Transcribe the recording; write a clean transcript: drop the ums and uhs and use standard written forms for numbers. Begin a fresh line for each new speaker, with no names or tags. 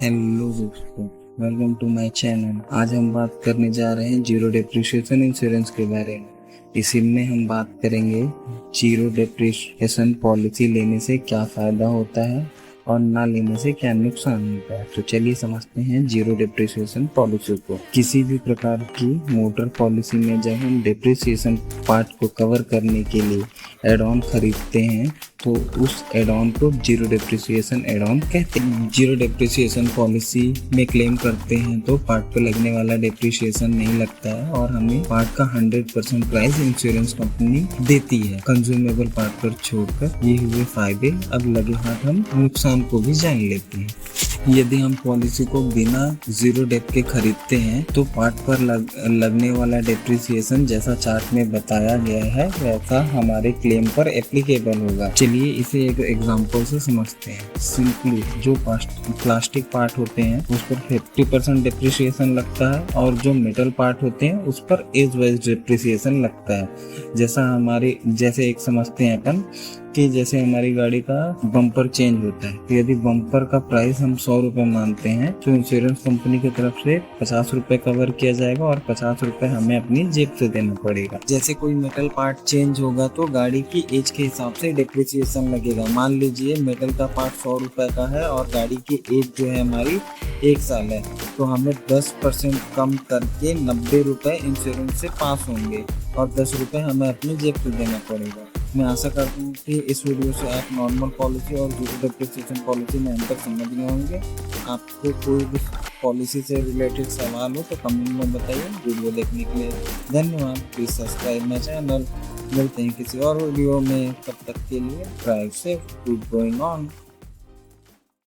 Hello दोस्तों, welcome to my channel. आज हम बात करने जा रहे हैं जीरो डिप्रिशिएशन इंश्योरेंस के बारे में। इसी में हम बात करेंगे जीरो डिप्रिशिएशन पॉलिसी लेने से क्या फ़ायदा होता है और ना लेने से क्या नुकसान होता है। तो चलिए समझते हैं जीरो डिप्रिशिएशन पॉलिसी को। किसी भी प्रकार की मोटर पॉलिसी में जब हम डिप्रिशिएशन पार्ट को कवर करने के लिए एड ऑन खरीदते हैं तो उस एड ऑन को जीरो डिप्रिसिएशन एड ऑन कहते हैं। जीरो डिप्रिसिएशन पॉलिसी में क्लेम करते हैं तो पार्ट पर लगने वाला डिप्रिसिएशन नहीं लगता है और हमें पार्ट का 100% प्राइस इंश्योरेंस कंपनी देती है कंज्यूमेबल पार्ट पर छोड़कर। ये हुए फायदे। अब लगे हाथ हम नुकसान को भी जान लेते हैं। यदि हम पॉलिसी को बिना जीरो डेप के खरीदते हैं तो पार्ट पर लगने वाला डिप्रिसिएशन जैसा चार्ट में बताया गया है वैसा हमारे क्लेम पर एप्लीकेबल होगा। चलिए इसे एक एग्जांपल से समझते हैं। सिंपली जो प्लास्टिक पार्ट होते हैं उस पर 50% डिप्रिसिएशन लगता है और जो मेटल पार्ट होते हैं उस पर एज वाइज डिप्रिसिएशन लगता है। जैसे एक समझते हैं अपन कि जैसे हमारी गाड़ी का बम्पर चेंज होता है, तो यदि बम्पर का प्राइस हम 100 रुपए मानते हैं तो इंश्योरेंस कंपनी की तरफ से 50 रुपए कवर किया जाएगा और 50 रुपए हमें अपनी जेब से देना पड़ेगा। जैसे कोई मेटल पार्ट चेंज होगा तो गाड़ी की एज के हिसाब से डिप्रिसिएशन लगेगा। मान लीजिए मेटल का पार्ट 100 रुपए का है और गाड़ी की एज जो है हमारी 1 साल है, तो हमें 10% कम करके 90 रुपए इंश्योरेंस से पास होंगे और 10 रुपए हमें अपनी जेब से देना पड़ेगा। मैं आशा करता हूँ कि इस वीडियो से आप नॉर्मल पॉलिसी और जीरो डिप्रिसिएशन पॉलिसी में अंतर समझ गए होंगे। आपको कोई भी पॉलिसी से रिलेटेड सवाल हो तो कमेंट में बताइए। वीडियो देखने के लिए धन्यवाद। Please subscribe my channel. मिलते हैं किसी और वीडियो में, तब तक के लिए drive safe, keep going on.